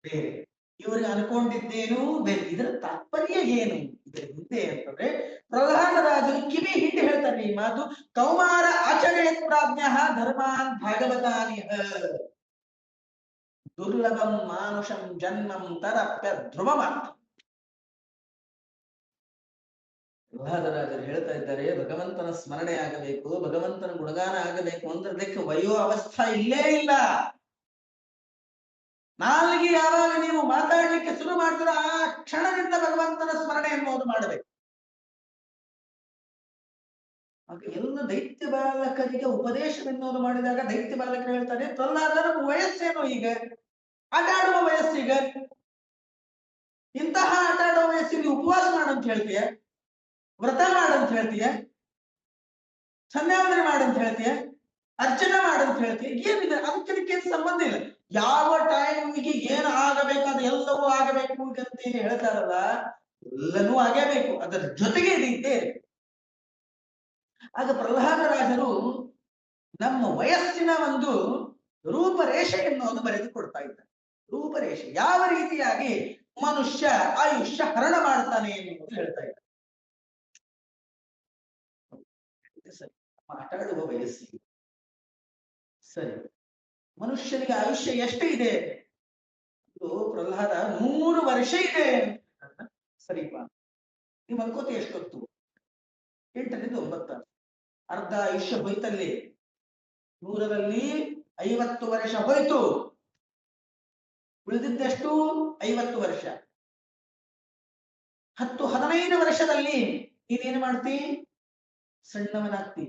ಬೇರೆ, ಇವರಿಗೆ ಅನ್ಕೊಂಡಿದ್ದೇನು ಬೇರೆ. ಇದರ ತಾತ್ಪರ್ಯ ಏನು ಇದರ ಹಿಂದೆ ಅಂತಂದ್ರೆ, ಪ್ರಹ್ಲಾದರಾಜರು ಕಿವಿ ಹಿಂದೆ ಹೇಳ್ತಾರೆ ಈ ಮಾತು. ಕೌಮಾರ ಆಚರೇತ್ ಪ್ರಾಜ್ಞ ಧರ್ಮಾನ್ ಭಾಗವತಾನಿ ದುರ್ಲಭಂ ಮಾನುಷಂ ಜನ್ಮಂ ತರಪ್ಯ ಧ್ರುವಮಾರ್ಥ. ಪ್ರಹ್ಲಾದರಾಜರು ಹೇಳ್ತಾ ಇದ್ದಾರೆ, ಭಗವಂತನ ಸ್ಮರಣೆ ಆಗಬೇಕು, ಭಗವಂತನ ಗುಣಗಾನ ಆಗಬೇಕು ಅಂದ್ರೆ ಅದಕ್ಕೆ ವಯೋ ಅವಸ್ಥಾ ಇಲ್ಲೇ ಇಲ್ಲ. ನಾಲ್ಗೆ ಯಾವಾಗ ನೀವು ಮಾತಾಡ್ಲಿಕ್ಕೆ ಶುರು ಮಾಡಿದ್ರೆ ಆ ಕ್ಷಣದಿಂದ ಭಗವಂತನ ಸ್ಮರಣೆ ಎನ್ನುವುದು ಮಾಡಬೇಕು. ಎಲ್ಲ ದೈತ್ಯ ಬಾಲಕರಿಗೆ ಉಪದೇಶವೆನ್ನುವುದು ಮಾಡಿದಾಗ ದೈತ್ಯ ಬಾಲಕರು ಹೇಳ್ತಾರೆ, ಪ್ರಹ್ಲಾದರ ವಯಸ್ಸೇನು ಈಗ, ಆಟ ಆಡುವ ವಯಸ್ಸೀಗ, ಇಂತಹ ಆಟ ಆಡುವ ವಯಸ್ಸಿಗೆ ಉಪವಾಸ ಮಾಡಂತ ಹೇಳ್ತೀಯ, ವ್ರತ ಮಾಡಂತ ಹೇಳ್ತೀಯ, ಸಂಧ್ಯಾವಂದನೆ ಮಾಡಂತ ಹೇಳ್ತೀಯ, ಅರ್ಚನೆ ಮಾಡಂತ ಹೇಳ್ತೀವಿ. ಏನಿದೆ ಅದಕ್ಕೆ ಸಂಬಂಧ ಇಲ್ಲ. ಯಾವ ಟೈಮಿಗೆ ಏನು ಆಗಬೇಕು ಅದು ಎಲ್ಲವೂ ಆಗಬೇಕು ಅಂತ ಹೇಳ್ತಾರಲ್ಲ, ಎಲ್ಲನೂ ಆಗೇಬೇಕು, ಅದರ ಜೊತೆಗೆ ಇದು ಇದ್ದೇ ಇರುತ್ತೆ. ಆಗ ಪ್ರಹ್ಲಾದರಾಜರು ನಮ್ಮ ವಯಸ್ಸಿನ ಒಂದು ರೂಪರೇಷೆ ಎನ್ನುವುದು ಬರೆದುಕೊಡ್ತಾ ಇದ್ದಾರೆ. ರೂಪರೇಷೆ ಯಾವ ರೀತಿಯಾಗಿ ಮನುಷ್ಯ ಆಯುಷ್ಯ ಹರಣ ಮಾಡ್ತಾನೆ ಎನ್ನುವುದು ಹೇಳ್ತಾ ಇದ್ದಾರೆ. ಸರಿ, ಆಟ ಆಡುವ ವಯಸ್ಸಿಗೆ ಸರಿ, ಮನುಷ್ಯನಿಗೆ ಆಯುಷ್ಯ ಎಷ್ಟು ಇದೆ? ಪ್ರಹ್ಲಾದ 100 ವರ್ಷ ಇದೆ. ಸರಿಪಾ, ನೀವು ಅನ್ಕೋತಿ ಎಷ್ಟೊತ್ತು? 8ರಿಂದ 9 ಅರ್ಧ ಆಯುಷ್ಯ ಹೋಯ್ತಲ್ಲಿ. 100ರಲ್ಲಿ 50 ವರ್ಷ ಹೋಯ್ತು, ಉಳಿದಿದ್ದೆಷ್ಟು? 50 ವರ್ಷ. 10-15 ವರ್ಷದಲ್ಲಿ ನೀನೇನು ಮಾಡ್ತಿ? ಸಣ್ಣವನಾಗ್ತಿ,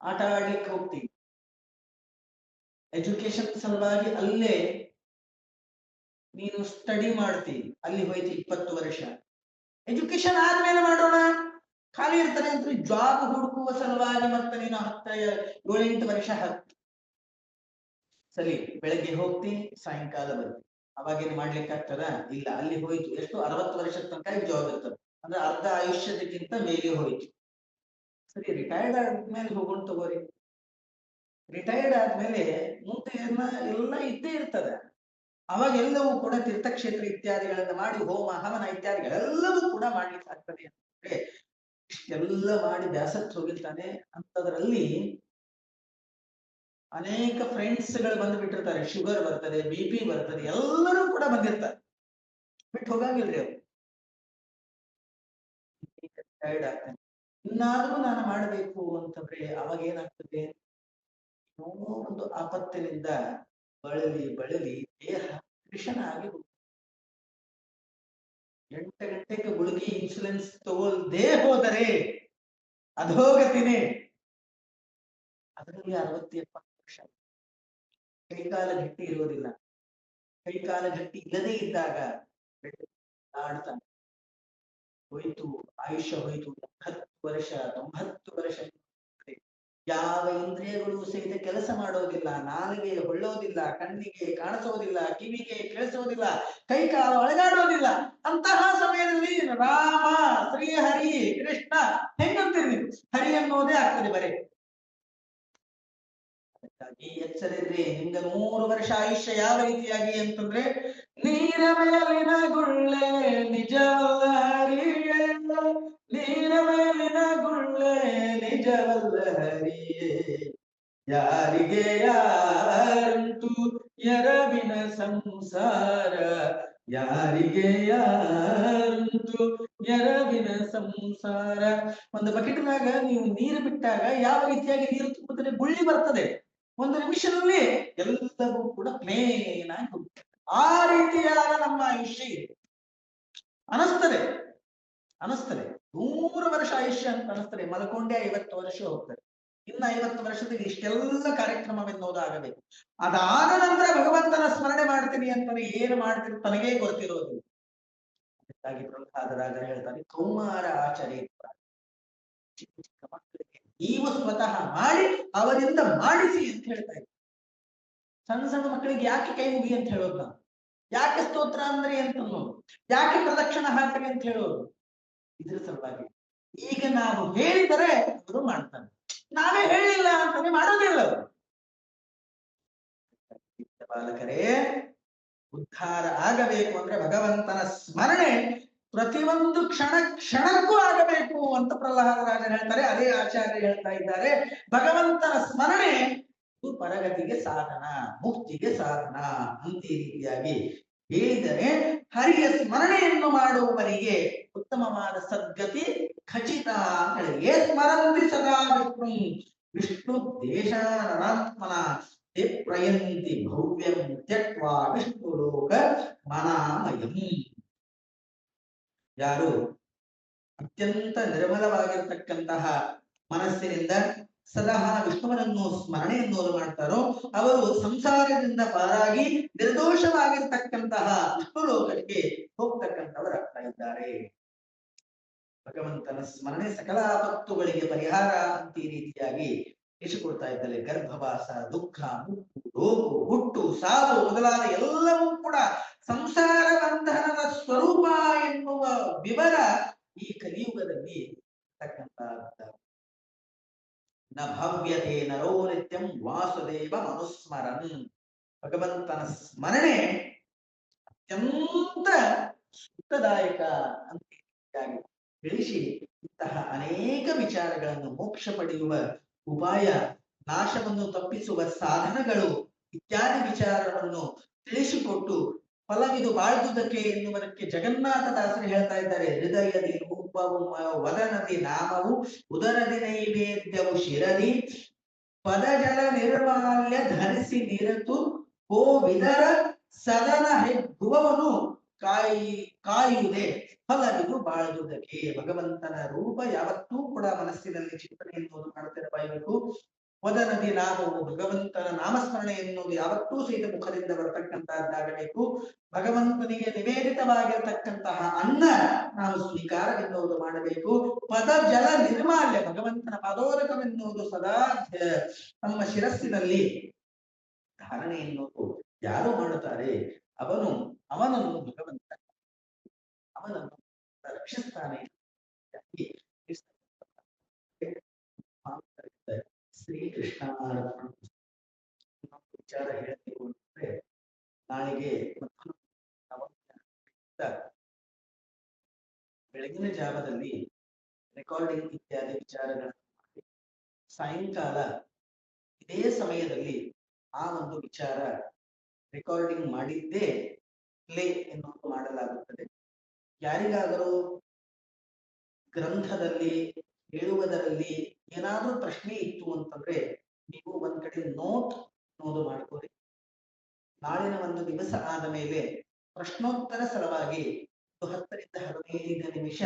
ಆಟ ಆಡ್ಲಿಕ್ಕೆ ಹೋಗ್ತಿ, ಎಜುಕೇಶನ್ ಸಲುವಾಗಿ ಅಲ್ಲೇ ನೀನು ಸ್ಟಡಿ ಮಾಡ್ತಿ, ಅಲ್ಲಿ ಹೋಯ್ತು 20 ವರ್ಷ. ಎಜುಕೇಶನ್ ಆದ್ಮೇಲೆ ಮಾಡೋಣ, ಖಾಲಿ ಇರ್ತಾನೆ ಅಂತ ಜಾಬ್ ಹುಡುಕುವ ಸಲುವಾಗಿ ಮತ್ತೆ ನೀನು 7-8 ವರ್ಷ ಸರಿ, ಬೆಳಗ್ಗೆ ಹೋಗ್ತಿ, ಸಾಯಂಕಾಲ ಬರ್ತಿ. ಅವಾಗೇನು ಮಾಡ್ಲಿಕ್ಕೆ ಆಗ್ತದ? ಇಲ್ಲ. ಅಲ್ಲಿ ಹೋಯ್ತು ಎಷ್ಟು? 60 ವರ್ಷದ ತನಕ ಜಾಬ್ ಇರ್ತದೆ, ಅಂದ್ರೆ ಅರ್ಧ ಆಯುಷ್ಯದಕ್ಕಿಂತ ಮೇಲೆ ಹೋಯ್ತು. ಸರಿ, ರಿಟೈರ್ಡ್ ಆದ್ಮೇಲೆ ಹೋಗೋಣ ತಗೋರಿ. ರಿಟೈರ್ಡ್ ಆದ್ಮೇಲೆ ಮುಂದೆ ಎಲ್ಲ ಇದ್ದೇ ಇರ್ತದೆ. ಅವಾಗ ಎಲ್ಲವೂ ಕೂಡ ತೀರ್ಥಕ್ಷೇತ್ರ ಇತ್ಯಾದಿಗಳನ್ನ ಮಾಡಿ ಹೋಮ ಹವನ ಇತ್ಯಾದಿಗಳೆಲ್ಲವೂ ಕೂಡ ಮಾಡ್ಲಿಕ್ಕೆ ಆಗ್ತದೆ ಅಂತಂದ್ರೆ ಇಷ್ಟೆಲ್ಲ ಮಾಡಿ ಬ್ಯಾಸತ್ ಹೋಗಿರ್ತಾನೆ. ಅಂತದ್ರಲ್ಲಿ ಅನೇಕ ಫ್ರೆಂಡ್ಸ್ಗಳು ಬಂದು ಬಿಟ್ಟಿರ್ತಾರೆ. ಶುಗರ್ ಬರ್ತದೆ, BP ಬರ್ತದೆ, ಎಲ್ಲರೂ ಕೂಡ ಬಂದಿರ್ತಾರೆ. ಬಿಟ್ಟು ಹೋಗಂಗಿಲ್ರಿ ಅವ್ರು. ಟೈರ್ಡ್ ಆಗ್ತಾನೆ. ಇನ್ನಾದ್ರೂ ನಾನು ಮಾಡಬೇಕು ಅಂತಂದ್ರೆ ಅವಾಗ ಏನಾಗ್ತದೆ? ಒಂದು ಆಪತ್ತಿನಿಂದ ಬಳಲಿ ಬಳಲಿ ದೇಹ ಕೃಷನಾಗಿ 8 ಗಂಟೆಗೆ ಗುಳಿಗೆ ಇನ್ಸುಲೆನ್ಸ್ ತಗೊಳ್ದೇ ಹೋದರೆ ಅಧೋಗತಿನೇ. ಅದರಲ್ಲಿ 60-70 ವರ್ಷ ಕೈಕಾಲ ಗಟ್ಟಿ ಇರುವುದಿಲ್ಲ. ಕೈಕಾಲ ಗಟ್ಟಿ ಇಲ್ಲದೇ ಇದ್ದಾಗ ಆಡ್ತಾನೆ. ಹೋಯ್ತು ಆಯುಷ್ಯ, ಹೋಯ್ತು 80 ವರ್ಷ 90 ವರ್ಷ. ಯಾವ ಇಂದ್ರಿಯಗಳು ಸಹಿತ ಕೆಲಸ ಮಾಡೋದಿಲ್ಲ, ನಾಲಿಗೆ ಹೊಳ್ಳೋದಿಲ್ಲ, ಕಣ್ಣಿಗೆ ಕಾಣಿಸೋದಿಲ್ಲ, ಕಿವಿಗೆ ಕೇಳಿಸೋದಿಲ್ಲ, ಕೈಕಾಲ ಒಳಗಾಡೋದಿಲ್ಲ. ಅಂತಹ ಸಮಯದಲ್ಲಿ ರಾಮ, ಶ್ರೀಹರಿ, ಕೃಷ್ಣ ಹೆಂಗಂತೀರಿ? ಹರಿ ಅನ್ನೋದೇ ಆಗ್ತದೆ ಬರೇ. ಅದಕ್ಕಾಗಿ ಎಚ್ಚರಿದ್ರೆ ನಿಮ್ಗೆ 100 ವರ್ಷ ಆಯುಷ್ಯ ಯಾವ ರೀತಿಯಾಗಿ ಅಂತಂದ್ರೆ, ನೀರ ಮೇಲಿನ ಗುಳ್ಳೆ ನಿಜವಲ್ಲ ಹರಿಯೇ, ನೀರ ಮೇಲಿನ ಗುಳ್ಳೆ ನಿಜವಲ್ಲ ಹರಿಯೇ, ಯಾರಿಗೆ ಯಾರುಂಟು ಎರವಿನ ಸಂಸಾರ, ಯಾರಿಗೆ ಯಾರುಂಟು ಎರವಿನ ಸಂಸಾರ. ಒಂದು ಬಕೆಟ್ನಾಗ ನೀವು ನೀರು ಬಿಟ್ಟಾಗ ಯಾವ ರೀತಿಯಾಗಿ ನೀರು ತುಂಬುತ್ತದೆ? ಗುಳ್ಳಿ ಬರ್ತದೆ. 1 ನಿಮಿಷದಲ್ಲಿ ಎಲ್ಲವೂ ಕೂಡ ಪ್ಲೇನ್ ಆಗಿ ಹೋಗ್ತದೆ. ಆ ರೀತಿಯಾದ ನಮ್ಮ ಆಯುಷ್ಯ ಇದೆ ಅನಿಸ್ತದೆ. 100 ವರ್ಷ ಆಯುಷ್ಯ ಅಂತ ಅನಿಸ್ತದೆ. ಮಲ್ಕೊಂಡೆ 50 ವರ್ಷ ಹೋಗ್ತದೆ. ಇನ್ನು 50 ವರ್ಷದಲ್ಲಿ ಇಷ್ಟೆಲ್ಲ ಕಾರ್ಯಕ್ರಮವೆನ್ನೋದಾಗಬೇಕು. ಅದಾದ ನಂತರ ಭಗವಂತನ ಸ್ಮರಣೆ ಮಾಡ್ತೀನಿ ಅಂತಾನೆ ಏನು ಮಾಡ್ತೀನಿ ತನಗೇ ಗೊತ್ತಿರೋದಿಲ್ಲ. ಅದಕ್ಕಾಗಿ ಪ್ರಹ್ಲಾದರಾಜ ಹೇಳ್ತಾರೆ, ಕೌಮಾರ ಆಚರಿತ, ಚಿಕ್ಕ ಚಿಕ್ಕ ಮಕ್ಕಳಿಗೆ ನೀವು ಸ್ವತಃ ಮಾಡಿ ಅವರಿಂದ ಮಾಡಿಸಿ ಅಂತ ಹೇಳ್ತಾ ಇದ್ದಾರೆ. ಸಣ್ಣ ಸಣ್ಣ ಮಕ್ಕಳಿಗೆ ಯಾಕೆ ಕೈ ಮುಗಿ ಅಂತ ಹೇಳೋದು ನಾವು? ಯಾಕೆ ಸ್ತೋತ್ರ ಅಂದ್ರೆ ಅಂತ ಅನ್ನೋದು? ಯಾಕೆ ಪ್ರದಕ್ಷಿಣ ಹಾಕ್ರಿ ಅಂತ ಹೇಳೋದು? ಇದ್ರ ಸಲುವಾಗಿ ಈಗ ನಾವು ಹೇಳಿದರೆ ಅವರು ಮಾಡ್ತಾನೆ, ನಾವೇ ಹೇಳಿಲ್ಲ ಅಂತಾನೆ ಮಾಡೋದಿಲ್ಲ ಅವರು. ಬಾಲಕರೇ, ಉದ್ಧಾರ ಆಗಬೇಕು ಅಂದ್ರೆ ಭಗವಂತನ ಸ್ಮರಣೆ ಪ್ರತಿಯೊಂದು ಕ್ಷಣಕ್ಕೂ ಆಗಬೇಕು ಅಂತ ಪ್ರಹ್ಲಾದರಾಜ ಹೇಳ್ತಾರೆ. ಅದೇ ಆಚಾರ್ಯ ಹೇಳ್ತಾ ಇದ್ದಾರೆ, ಭಗವಂತನ ಸ್ಮರಣೆ ಪರಗತಿಗೆ ಸಾಧನ, ಮುಕ್ತಿಗೆ ಸಾಧನ ಅಂತ ಈ ರೀತಿಯಾಗಿ ಹೇಳಿದರೆ ಹರಿಯ ಸ್ಮರಣೆಯನ್ನು ಮಾಡುವವರಿಗೆ ಉತ್ತಮವಾದ ಸದ್ಗತಿ ಖಚಿತ ಅಂತ ಹೇಳಿ. ಏ ಸ್ಮರಂತಿ ಸದಾ ವಿಷ್ಣು ವಿಷ್ಣು ದೇಶಾನನಾತ್ಮನ ತೇ ಪ್ರಯಂತಿ ಭವ್ಯಂ ತ್ಯಕ್ವಾ ವಿಷ್ಣು ಲೋಕ ಮನಾಮಯಂ. ಯಾರು ಅತ್ಯಂತ ನಿರ್ಮಲವಾಗಿರತಕ್ಕಂತಹ ಮನಸ್ಸಿನಿಂದ ಸದಾ ವಿಷ್ಣುವನನ್ನು ಸ್ಮರಣೆಯನ್ನು ಮಾಡ್ತಾರೋ ಅವರು ಸಂಸಾರದಿಂದ ಪಾರಾಗಿ ನಿರ್ದೋಷವಾಗಿರ್ತಕ್ಕಂತಹ ವಿಷ್ಣು ಲೋಕಕ್ಕೆ ಹೋಗ್ತಕ್ಕಂಥವರಾಗ್ತಾ ಇದ್ದಾರೆ. ಭಗವಂತನ ಸ್ಮರಣೆ ಸಕಲ ಆಪತ್ತುಗಳಿಗೆ ಪರಿಹಾರ ಅಂತ ಈ ರೀತಿಯಾಗಿ ತಿಳಿಸಿಕೊಡ್ತಾ ಇದ್ದಾರೆ. ಗರ್ಭವಾಸ, ದುಃಖ, ಮುಕ್ಕು, ರೋಗು, ಹುಟ್ಟು, ಸಾವು ಮೊದಲಾದ ಎಲ್ಲವೂ ಕೂಡ ಸಂಸಾರ ಬಂಧನದ ಸ್ವರೂಪ ಎನ್ನುವ ವಿವರ ಈ ಕಲಿಯುಗದಲ್ಲಿ ನ ಭವ್ಯತೆ ನರೋ ನಿತ್ಯಂ ವಾಸುದೇವ ಮನುಸ್ಮರನ್. ಭಗವಂತನ ಸ್ಮರಣೆ ಅತ್ಯಂತ ಸುಖದಾಯಕ ಅಂತ ತಿಳಿಸಿ ಇಂತಹ ಅನೇಕ ವಿಚಾರಗಳನ್ನು ಮೋಕ್ಷ ಪಡೆಯುವ ಉಪಾಯ, ನಾಶವನ್ನು ತಪ್ಪಿಸುವ ಸಾಧನಗಳು ಇತ್ಯಾದಿ ವಿಚಾರವನ್ನು ತಿಳಿಸಿಕೊಟ್ಟು ಫಲವಿದು ಬಾಳ್ದುದಕ್ಕೆ ಎನ್ನುವುದಕ್ಕೆ ಜಗನ್ನಾಥದಾಸರು ಹೇಳ್ತಾ ಇದ್ದಾರೆ. ಹೃದಯದಿ ರೂಪವು ವದನದಿ ನಾಮವು ಉದರದಿ ನೈವೇದ್ಯವು ಶಿರದಿ ಪದಜಲ ನಿರ್ಮಾಲ್ಯ ಧರಿಸಿ ನಿರತು ವಿದರ ಸದನ ಹೆಗ್ಗುವವನು ಕಾಯುವುದೇ ಫಲವಿದು ಬಾಳುವುದಕ್ಕೆ. ಭಗವಂತನ ರೂಪ ಯಾವತ್ತೂ ಕೂಡ ಮನಸ್ಸಿನಲ್ಲಿ ಚಿಂತನೆ ಎನ್ನುವುದು ಮಾಡುತ್ತಿರಬೇಕು. ವದನದಿ ನಾಮವು ಭಗವಂತನ ನಾಮಸ್ಮರಣೆ ಎನ್ನುವುದು ಯಾವತ್ತೂ ಸಹಿತ ಮುಖದಿಂದ ಬರತಕ್ಕಂತಹದ್ದಾಗಬೇಕು. ಭಗವಂತನಿಗೆ ನಿವೇದಿತವಾಗಿರತಕ್ಕಂತಹ ಅನ್ನ ನಾವು ಸ್ವೀಕಾರವೆನ್ನುವುದು ಮಾಡಬೇಕು. ಪದ ಜಲ ನಿರ್ಮಾಲ್ಯ, ಭಗವಂತನ ಪದೋದಕವೆನ್ನುವುದು ಸದಾ ನಮ್ಮ ಶಿರಸ್ಸಿನಲ್ಲಿ ಧಾರಣೆ ಎನ್ನುವುದು ಯಾರು ಮಾಡುತ್ತಾರೆ ಅವನನ್ನು ಭಗವಂತ ಅವನನ್ನು ರಕ್ಷಿಸ್ತಾನೆ. ಶ್ರೀಕೃಷ್ಣ ವಿಚಾರ ಹೇಳ್ತೀವಿ ಅಂದ್ರೆ ನಾಳೆಗೆ ಬೆಳಗಿನ ಜಾವದಲ್ಲಿ ರೆಕಾರ್ಡಿಂಗ್ ಇತ್ಯಾದಿ ವಿಚಾರಗಳನ್ನು ಮಾಡಿ ಸಾಯಂಕಾಲ ಇದೇ ಸಮಯದಲ್ಲಿ ಆ ಒಂದು ವಿಚಾರ ರೆಕಾರ್ಡಿಂಗ್ ಮಾಡಿದ್ದೇ ಪ್ಲೇ ಎನ್ನುವುದು ಮಾಡಲಾಗುತ್ತದೆ. ಯಾರಿಗಾದರೂ ಗ್ರಂಥದಲ್ಲಿ ಹೇಳುವುದರಲ್ಲಿ ಏನಾದ್ರೂ ಪ್ರಶ್ನೆ ಇತ್ತು ಅಂತಂದ್ರೆ ನೀವು ಒಂದ್ ಕಡೆ ನೋಟ್ ಅನ್ನೋದು ಮಾಡ್ಕೋರಿ. ನಾಳಿನ ಒಂದು ದಿವಸ ಆದ ಮೇಲೆ ಪ್ರಶ್ನೋತ್ತರ ಸಲುವಾಗಿ 10 ರಿಂದ 15 ನಿಮಿಷ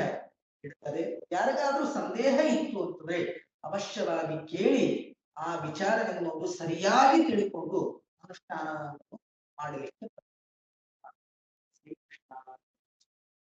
ಇಡ್ತಾರೆ. ಯಾರಿಗಾದ್ರೂ ಸಂದೇಹ ಇತ್ತು ಅಂತಂದ್ರೆ ಅವಶ್ಯವಾಗಿ ಕೇಳಿ ಆ ವಿಚಾರವೆನ್ನುವುದು ಸರಿಯಾಗಿ ತಿಳ್ಕೊಂಡು ಅನುಷ್ಠಾನ ಮಾಡಲಿಕ್ಕೆ